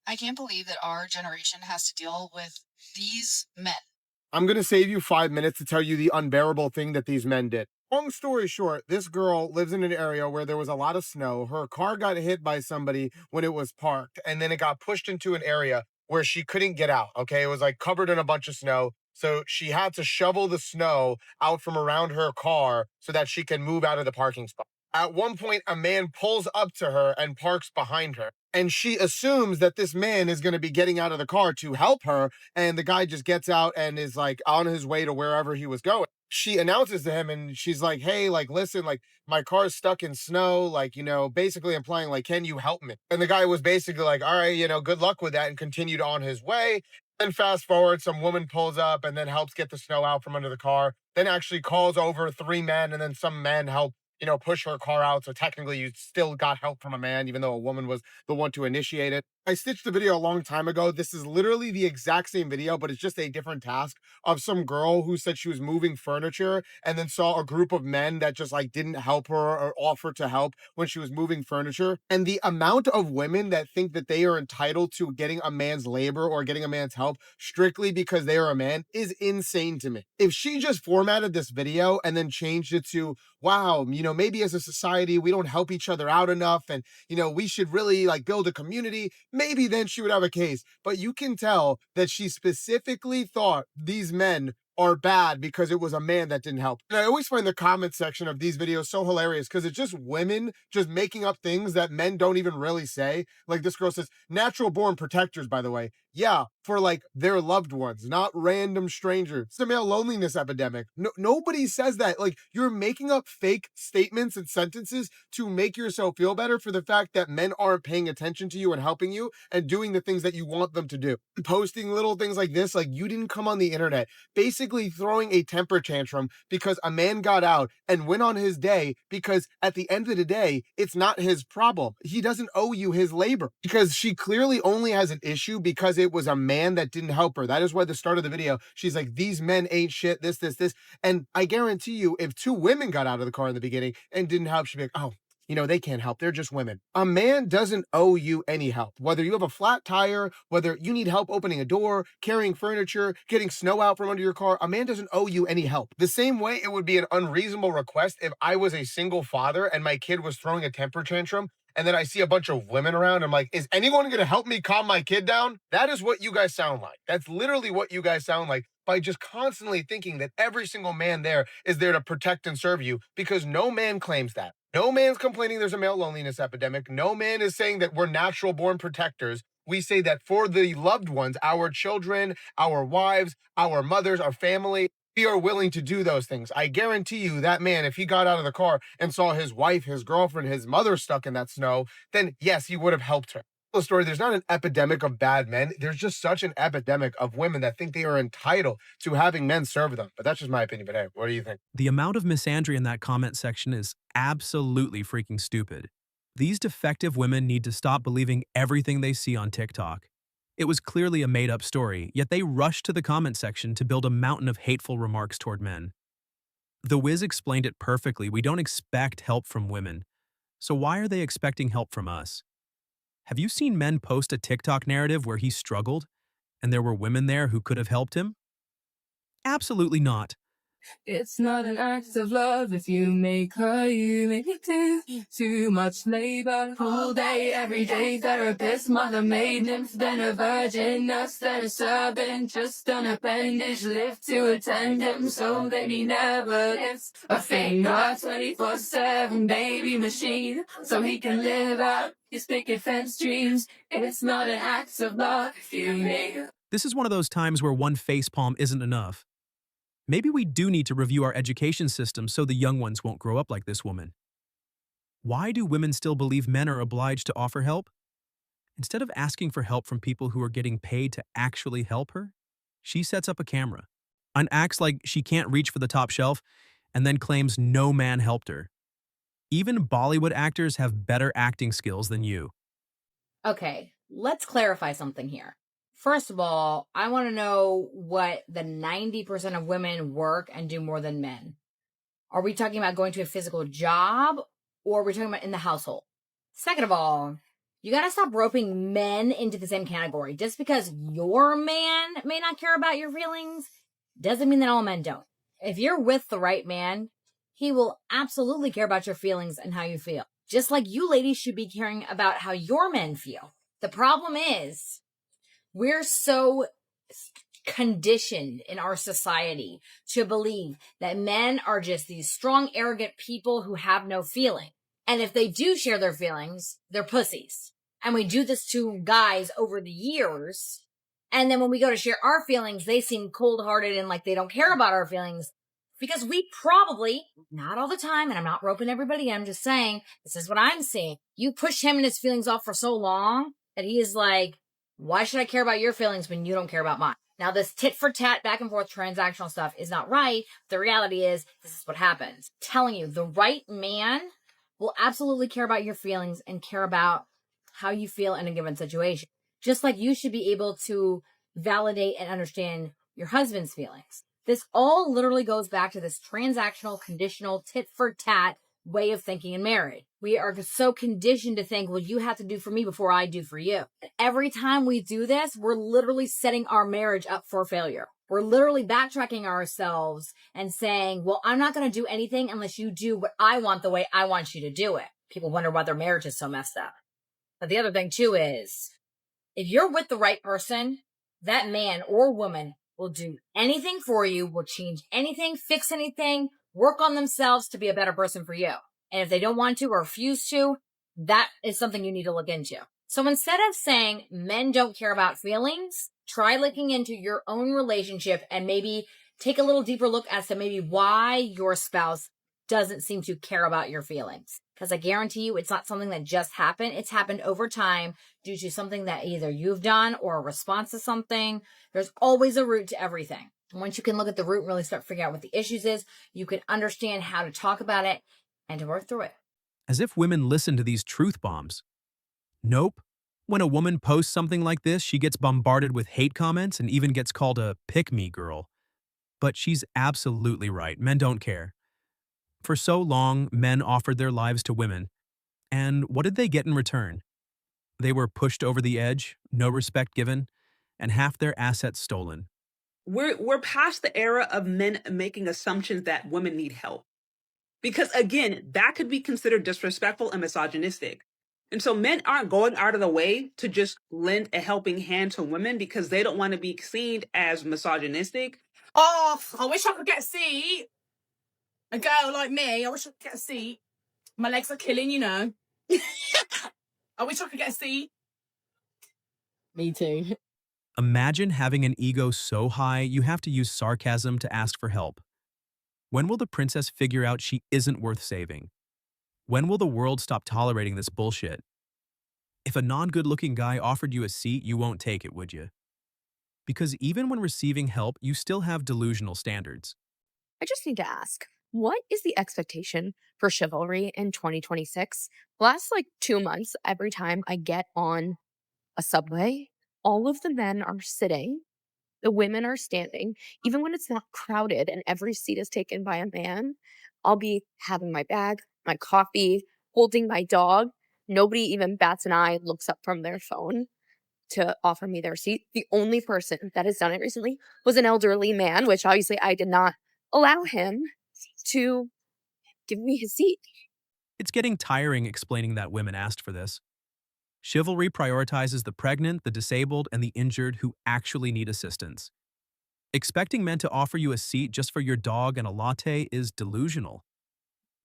I can't believe that our generation has to deal with these men. I'm going to save you 5 minutes to tell you the unbearable thing that these men did. Long story short, this girl lives in an area where there was a lot of snow. Her car got hit by somebody when it was parked, and then it got pushed into an area where she couldn't get out. Okay. It was like covered in a bunch of snow. So she had to shovel the snow out from around her car so that she can move out of the parking spot. At one point, a man pulls up to her and parks behind her. And she assumes that this man is going to be getting out of the car to help her. And the guy just gets out and is like on his way to wherever he was going. She announces to him and she's like, hey, like, listen, like, my car's stuck in snow. Like, basically implying, like, can you help me? And the guy was basically like, all right, good luck with that, and continued on his way. Then fast forward, some woman pulls up and then helps get the snow out from under the car. Then actually calls over three men, and then some men help push her car out. So technically, you still got help from a man, even though a woman was the one to initiate it. I stitched the video a long time ago. This is literally the exact same video, but it's just a different task of some girl who said she was moving furniture and then saw a group of men that just like didn't help her or offer to help when she was moving furniture. And the amount of women that think that they are entitled to getting a man's labor or getting a man's help strictly because they are a man is insane to me. If she just formatted this video and then changed it to, wow, maybe as a society, we don't help each other out enough, and, we should really like build a community, maybe then she would have a case. But you can tell that she specifically thought these men are bad because it was a man that didn't help. And I always find the comment section of these videos so hilarious because it's just women just making up things that men don't even really say. Like this girl says, natural born protectors, by the way. Yeah, for like their loved ones, not random strangers. It's a male loneliness epidemic. Nobody says that. Like, you're making up fake statements and sentences to make yourself feel better for the fact that men aren't paying attention to you and helping you and doing the things that you want them to do. Posting little things like this, like you didn't come on the internet, basically throwing a temper tantrum because a man got out and went on his day, because at the end of the day, it's not his problem. He doesn't owe you his labor, because she clearly only has an issue because it was a man that didn't help her. That is why the start of the video, she's like, these men ain't shit, this. And I guarantee you, if two women got out of the car in the beginning and didn't help, she'd be like, oh, they can't help. They're just women. A man doesn't owe you any help. Whether you have a flat tire, whether you need help opening a door, carrying furniture, getting snow out from under your car, a man doesn't owe you any help. The same way it would be an unreasonable request if I was a single father and my kid was throwing a temper tantrum, and then I see a bunch of women around. I'm like, is anyone going to help me calm my kid down? That is what you guys sound like. That's literally what you guys sound like, by just constantly thinking that every single man there is there to protect and serve you, because no man claims that. No man's complaining there's a male loneliness epidemic. No man is saying that we're natural born protectors. We say that for the loved ones, our children, our wives, our mothers, our family, we are willing to do those things. I guarantee you that man, if he got out of the car and saw his wife, his girlfriend, his mother stuck in that snow, then yes, he would have helped her. The story, there's not an epidemic of bad men. There's just such an epidemic of women that think they are entitled to having men serve them. But that's just my opinion. But hey, what do you think? The amount of misandry in that comment section is absolutely freaking stupid. These defective women need to stop believing everything they see on TikTok. It was clearly a made-up story, yet they rushed to the comment section to build a mountain of hateful remarks toward men. The Wiz explained it perfectly. We don't expect help from women. So why are they expecting help from us? Have you seen men post a TikTok narrative where he struggled and there were women there who could have helped him? Absolutely not. It's not an act of love if you make her, you make me do too much labor. All day, every day, therapist, mother made nymph, then a virgin, nurse, then a servant, just an appendage, lift to attend him so that he never lifts a finger. 24/7 baby machine, so he can live out his picket fence dreams. It's not an act of love if you make her. This is one of those times where one facepalm isn't enough. Maybe we do need to review our education system so the young ones won't grow up like this woman. Why do women still believe men are obliged to offer help? Instead of asking for help from people who are getting paid to actually help her, she sets up a camera and acts like she can't reach for the top shelf and then claims no man helped her. Even Bollywood actors have better acting skills than you. Okay, let's clarify something here. First of all, I want to know what the 90% of women work and do more than men. Are we talking about going to a physical job, or are we talking about in the household? Second of all, You gotta stop roping men into the same category. Just because your man may not care about your feelings doesn't mean that all men don't. If you're with the right man, he will absolutely care about your feelings and how you feel. Just like you ladies should be caring about how your men feel. The problem is, we're so conditioned in our society to believe that men are just these strong, arrogant people who have no feeling. And if they do share their feelings, they're pussies. And we do this to guys over the years. And then when we go to share our feelings, they seem cold-hearted and like they don't care about our feelings. Because we probably, not all the time, and I'm not roping everybody in, I'm just saying, this is what I'm seeing. You push him and his feelings off for so long that he is like, why should I care about your feelings when you don't care about mine? Now, this tit for tat, back and forth transactional stuff is not right. The reality is, this is what happens. I'm telling you, the right man will absolutely care about your feelings and care about how you feel in a given situation. Just like you should be able to validate and understand your husband's feelings. This all literally goes back to this transactional, conditional, tit for tat way of thinking in marriage. We are so conditioned to think, well, you have to do for me before I do for you. And every time we do this, we're literally setting our marriage up for failure. We're literally backtracking ourselves and saying, well, I'm not going to do anything unless you do what I want the way I want you to do it. People wonder why their marriage is so messed up. But the other thing too is, if you're with the right person, that man or woman will do anything for you, will change anything, fix anything, work on themselves to be a better person for you. And if they don't want to or refuse to, that is something you need to look into. So instead of saying men don't care about feelings, try looking into your own relationship and maybe take a little deeper look as to maybe why your spouse doesn't seem to care about your feelings. Because I guarantee you, it's not something that just happened. It's happened over time due to something that either you've done or a response to something. There's always a root to everything. And once you can look at the root and really start figuring out what the issues is, you can understand how to talk about it and to work through it. As if women listen to these truth bombs. Nope. When a woman posts something like this, she gets bombarded with hate comments and even gets called a pick-me girl. But she's absolutely right. Men don't care. For so long, men offered their lives to women. And what did they get in return? They were pushed over the edge, no respect given, and half their assets stolen. We're past the era of men making assumptions that women need help. Because again, that could be considered disrespectful and misogynistic. And so men aren't going out of the way to just lend a helping hand to women because they don't want to be seen as misogynistic. Oh, I wish I could get a seat. A girl like me, I wish I could get a seat. My legs are killing, you know. I wish I could get a seat. Me too. Imagine having an ego so high you have to use sarcasm to ask for help. When will the princess figure out she isn't worth saving? When will the world stop tolerating this bullshit? If a non-good-looking guy offered you a seat, you won't take it, would you? Because even when receiving help, you still have delusional standards. I just need to ask, what is the expectation for chivalry in 2026? Last 2 months, every time I get on a subway, all of the men are sitting, the women are standing. Even when it's not crowded and every seat is taken by a man, I'll be having my bag, my coffee, holding my dog. Nobody even bats an eye, looks up from their phone to offer me their seat. The only person that has done it recently was an elderly man, which obviously I did not allow him to give me his seat. It's getting tiring explaining that women asked for this. Chivalry prioritizes the pregnant, the disabled, and the injured who actually need assistance. Expecting men to offer you a seat just for your dog and a latte is delusional.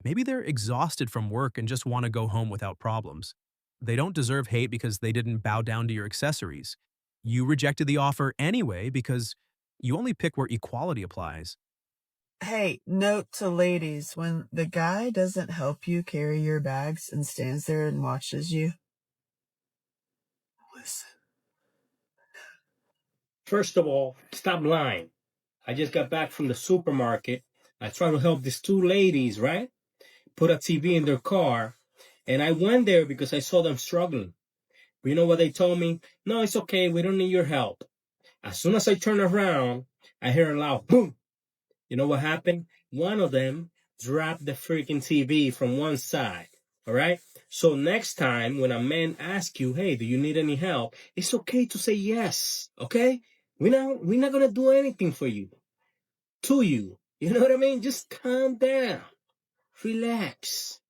Maybe they're exhausted from work and just want to go home without problems. They don't deserve hate because they didn't bow down to your accessories. You rejected the offer anyway because you only pick where equality applies. Hey, note to ladies, when the guy doesn't help you carry your bags and stands there and watches you, listen. First of all, stop lying. I just got back from the supermarket. I tried to help these two ladies, right? Put a TV in their car. And I went there because I saw them struggling. But you know what they told me? No, it's okay. We don't need your help. As soon as I turn around, I hear a loud boom. You know what happened? One of them dropped the freaking TV from one side. All right. So next time when a man asks you, hey, do you need any help? It's okay to say yes. Okay. We're not going to do anything for you, to you. You know what I mean? Just calm down. Relax.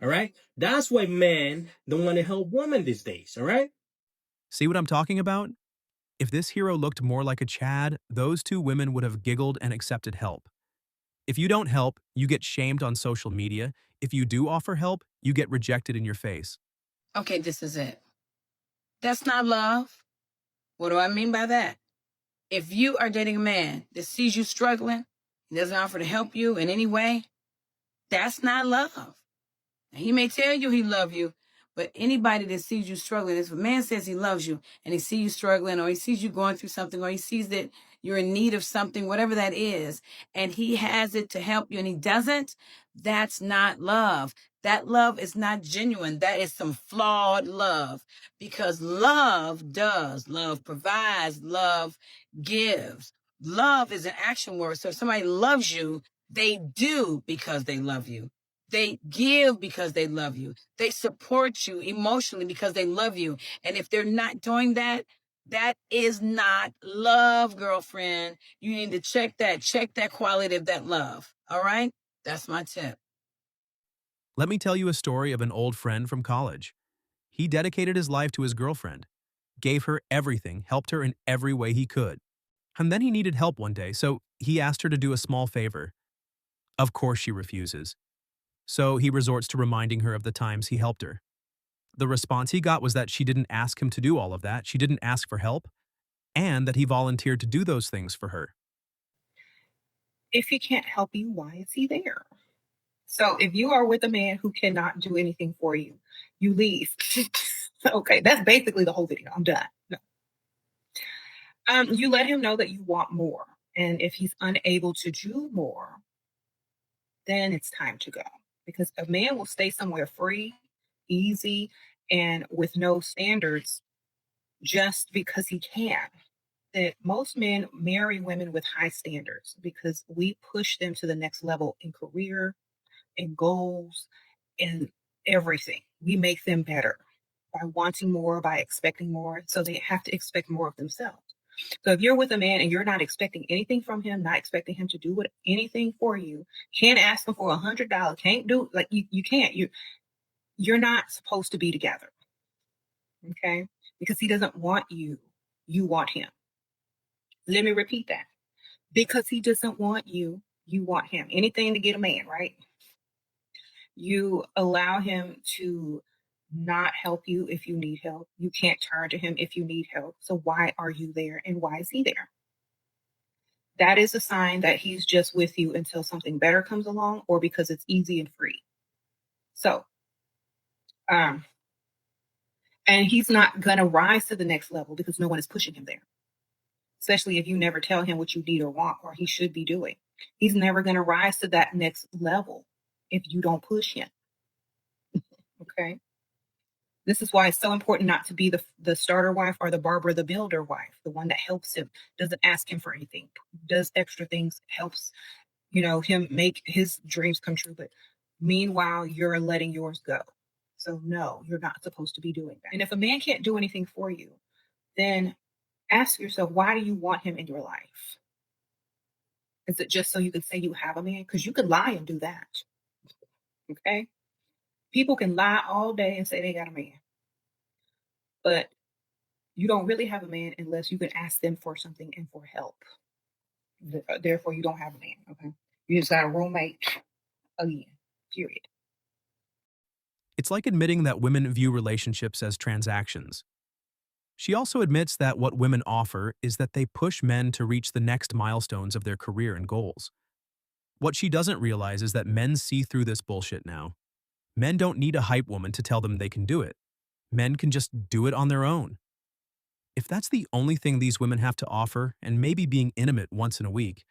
All right. That's why men don't want to help women these days. All right. See what I'm talking about? If this hero looked more like a Chad, those two women would have giggled and accepted help. If you don't help, you get shamed on social media. If you do offer help, you get rejected in your face. Okay, this is it. That's not love. What do I mean by that? If you are dating a man that sees you struggling, and doesn't offer to help you in any way, that's not love. Now, he may tell you he loves you, but anybody that sees you struggling, if a man says he loves you and he sees you struggling, or he sees you going through something, or he sees that you're in need of something, whatever that is, and he has it to help you and he doesn't, that's not love. That love is not genuine. That is some flawed love, because love does, love provides, love gives. Love is an action word. So if somebody loves you, they do because they love you. They give because they love you. They support you emotionally because they love you. And if they're not doing that, that is not love, girlfriend. You need to check that quality of that love. All right? That's my tip. Let me tell you a story of an old friend from college. He dedicated his life to his girlfriend, gave her everything, helped her in every way he could. And then he needed help one day, so he asked her to do a small favor. Of course she refuses. So he resorts to reminding her of the times he helped her. The response he got was that she didn't ask him to do all of that, she didn't ask for help, and that he volunteered to do those things for her. If he can't help you, why is he there? So if you are with a man who cannot do anything for you, you leave. Okay, that's basically the whole video. I'm done. No. You let him know that you want more. And if he's unable to do more, then it's time to go. Because a man will stay somewhere free, easy, and with no standards just because he can. That most men marry women with high standards because we push them to the next level in career, in goals, in everything. We make them better by wanting more, by expecting more. So they have to expect more of themselves. So if you're with a man and you're not expecting anything from him, not expecting him to do anything for you, can't ask him for $100, can't do like you can't. You're not supposed to be together. Okay? Because he doesn't want you. You want him. Let me repeat that. Because he doesn't want you, you want him. Anything to get a man, right? You allow him to not help you if you need help. You can't turn to him if you need help. So why are you there and why is he there? That is a sign that he's just with you until something better comes along or because it's easy and free. So, and he's not going to rise to the next level because no one is pushing him there, especially if you never tell him what you need or want or he should be doing. He's never going to rise to that next level if you don't push him. Okay. This is why it's so important not to be the starter wife or the Barbara the Builder wife, the one that helps him, doesn't ask him for anything, does extra things, helps, him make his dreams come true. But meanwhile, you're letting yours go. So no, you're not supposed to be doing that. And if a man can't do anything for you, then ask yourself, why do you want him in your life? Is it just so you can say you have a man? Because you could lie and do that. Okay? People can lie all day and say they got a man. But you don't really have a man unless you can ask them for something and for help. Therefore, you don't have a man. Okay? You just got a roommate again. Period. It's like admitting that women view relationships as transactions. She also admits that what women offer is that they push men to reach the next milestones of their career and goals. What she doesn't realize is that men see through this bullshit now. Men don't need a hype woman to tell them they can do it. Men can just do it on their own. If that's the only thing these women have to offer, and maybe being intimate once in a week,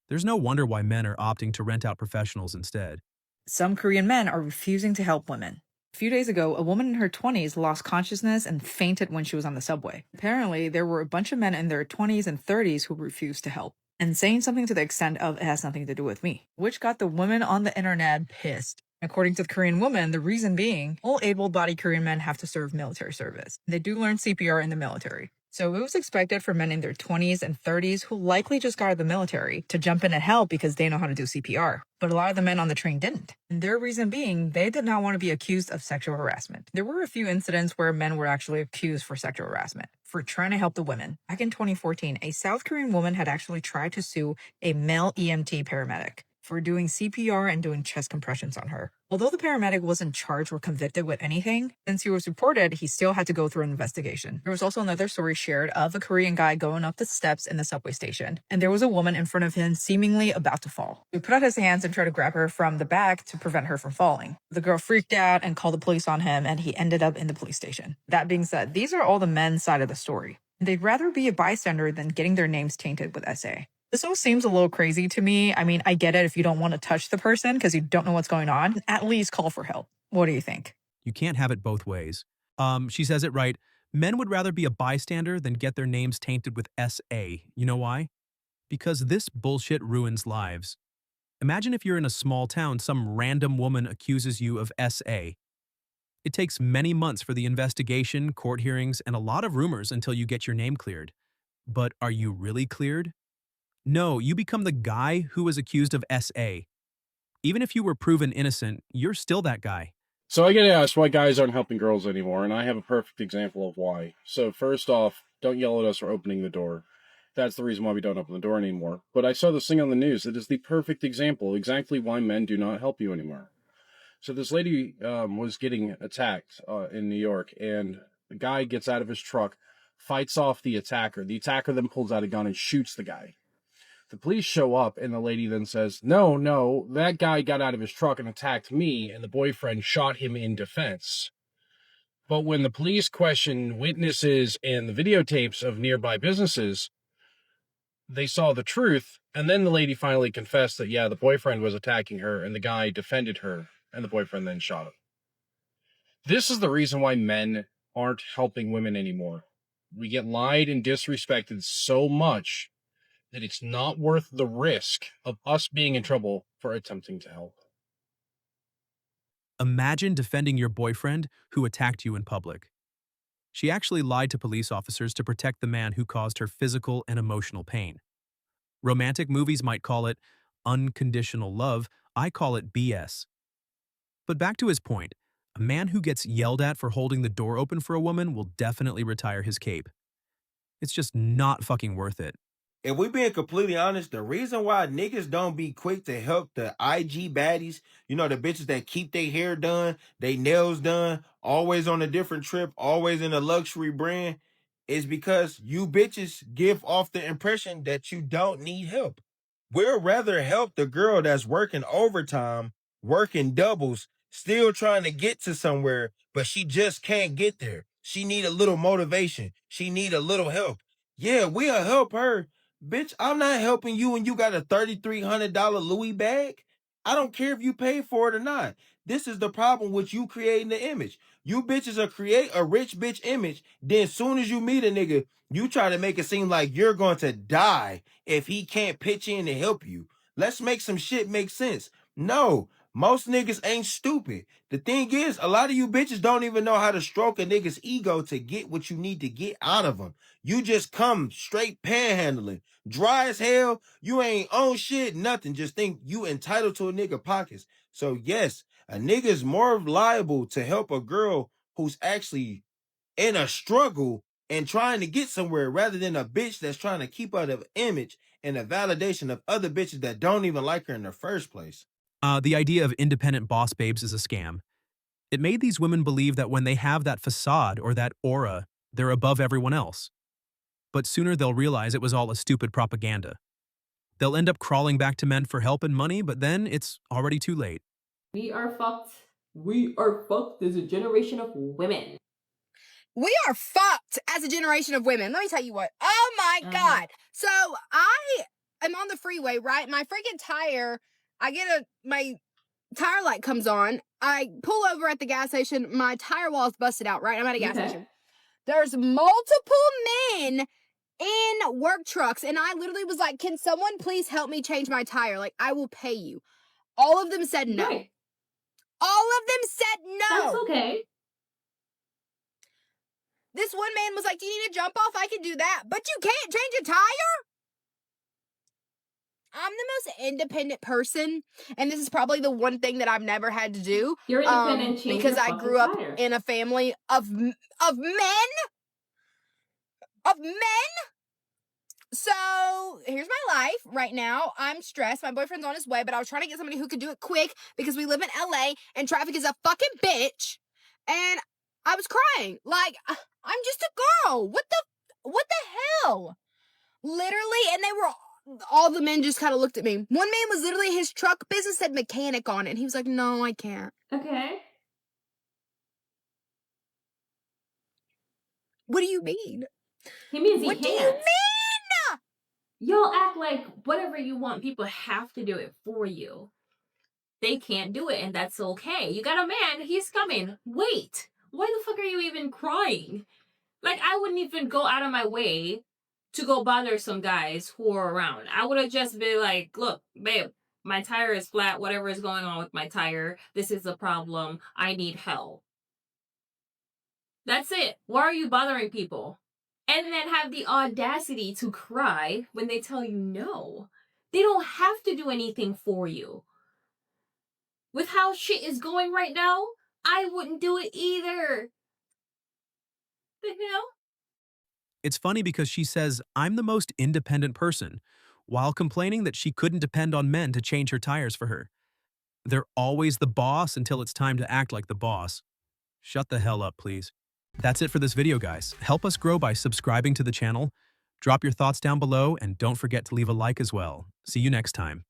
there's no wonder why men are opting to rent out professionals instead. Some Korean men are refusing to help women. A few days ago, a woman in her 20s lost consciousness and fainted when she was on the subway. Apparently, there were a bunch of men in their 20s and 30s who refused to help, and saying something to the extent of, "it has nothing to do with me," which got the women on the internet pissed. According to the Korean woman, the reason being, all able-bodied Korean men have to serve military service. They do learn CPR in the military. So it was expected for men in their 20s and 30s who likely just got out of the military to jump in and help because they know how to do CPR. But a lot of the men on the train didn't. And their reason being, they did not want to be accused of sexual harassment. There were a few incidents where men were actually accused for sexual harassment, for trying to help the women. Back in 2014, a South Korean woman had actually tried to sue a male EMT paramedic for doing CPR and doing chest compressions on her. Although the paramedic wasn't charged or convicted with anything, since he was reported, he still had to go through an investigation. There was also another story shared of a Korean guy going up the steps in the subway station, and there was a woman in front of him seemingly about to fall. He put out his hands and tried to grab her from the back to prevent her from falling. The girl freaked out and called the police on him, and he ended up in the police station. That being said, these are all the men's side of the story. They'd rather be a bystander than getting their names tainted with SA. This all seems a little crazy to me. I mean, I get it if you don't want to touch the person because you don't know what's going on. At least call for help. What do you think? You can't have it both ways. She says it right. Men would rather be a bystander than get their names tainted with SA. You know why? Because this bullshit ruins lives. Imagine if you're in a small town, some random woman accuses you of SA. It takes many months for the investigation, court hearings, and a lot of rumors until you get your name cleared. But are you really cleared? No, you become the guy who was accused of SA. Even if you were proven innocent, you're still that guy. So I get asked why guys aren't helping girls anymore, and I have a perfect example of why. So first off, don't yell at us for opening the door. That's the reason why we don't open the door anymore. But I saw this thing on the news that is the perfect example, exactly why men do not help you anymore. So this lady was getting attacked in New York, and the guy gets out of his truck, fights off the attacker. The attacker then pulls out a gun and shoots the guy. The police show up, and the lady then says, no, that guy got out of his truck and attacked me, and the boyfriend shot him in defense. But when the police question witnesses and the videotapes of nearby businesses, they saw the truth, and then the lady finally confessed that, yeah, the boyfriend was attacking her, and the guy defended her, and the boyfriend then shot him. This is the reason why men aren't helping women anymore. We get lied and disrespected so much that it's not worth the risk of us being in trouble for attempting to help. Imagine defending your boyfriend who attacked you in public. She actually lied to police officers to protect the man who caused her physical and emotional pain. Romantic movies might call it unconditional love. I call it BS. But back to his point, a man who gets yelled at for holding the door open for a woman will definitely retire his cape. It's just not fucking worth it. If we being completely honest, the reason why niggas don't be quick to help the IG baddies, you know, the bitches that keep their hair done, they nails done, always on a different trip, always in a luxury brand, is because you bitches give off the impression that you don't need help. We'd rather help the girl that's working overtime, working doubles, still trying to get to somewhere, but she just can't get there. She need a little motivation. She need a little help. Yeah, we'll help her. Bitch, I'm not helping you when you got a $3,300 Louis bag. I don't care if you pay for it or not. This is the problem with you creating the image. You bitches are create a rich bitch image. Then soon as you meet a nigga, you try to make it seem like you're going to die if he can't pitch in to help you. Let's make some shit make sense. No, most niggas ain't stupid. The thing is, a lot of you bitches don't even know how to stroke a nigga's ego to get what you need to get out of him. You just come straight panhandling. Dry as hell, you ain't own shit, nothing. Just think you entitled to a nigga pockets. So yes, a nigga is more liable to help a girl who's actually in a struggle and trying to get somewhere rather than a bitch that's trying to keep up an image and a validation of other bitches that don't even like her in the first place. The idea of independent boss babes is a scam. It made these women believe that when they have that facade or that aura, they're above everyone else. But sooner they'll realize it was all a stupid propaganda. They'll end up crawling back to men for help and money, but then it's already too late. We are fucked. We are fucked as a generation of women. We are fucked as a generation of women. Let me tell you what. Oh my God. So I am on the freeway, right? My freaking tire, my tire light comes on. I pull over at the gas station. My tire wall is busted out, right? I'm at a gas station. There's multiple men in work trucks. And I literally was like, can someone please help me change my tire? Like, I will pay you. All of them said no. Right. All of them said no. That's okay. This one man was like, do you need to jump off? I can do that. But you can't change a tire? I'm the most independent person, and this is probably the one thing that I've never had to do. You're independent, change because your I fucking grew up tire. in a family of men. Of men. So here's my life right now. I'm stressed. My boyfriend's on his way, but I was trying to get somebody who could do it quick because we live in LA and traffic is a fucking bitch. And I was crying. Like, I'm just a girl. What the hell? Literally, and they were all the men just kind of looked at me. One man was literally, his truck business said mechanic on it, and he was like, no, I can't. Okay. What do you mean? He means he What can't. do you mean? Y'all act like whatever you want, people have to do it for you. They can't do it, and that's okay. You got a man, he's coming. Wait. Why the fuck are you even crying? Like, I wouldn't even go out of my way to go bother some guys who are around. I would have just been like, look, babe, my tire is flat. Whatever is going on with my tire, this is a problem. I need help. That's it. Why are you bothering people? And then have the audacity to cry when they tell you no. They don't have to do anything for you. With how shit is going right now, I wouldn't do it either. The hell? It's funny because she says, I'm the most independent person, while complaining that she couldn't depend on men to change her tires for her. They're always the boss until it's time to act like the boss. Shut the hell up, please. That's it for this video, guys. Help us grow by subscribing to the channel. Drop your thoughts down below and don't forget to leave a like as well. See you next time.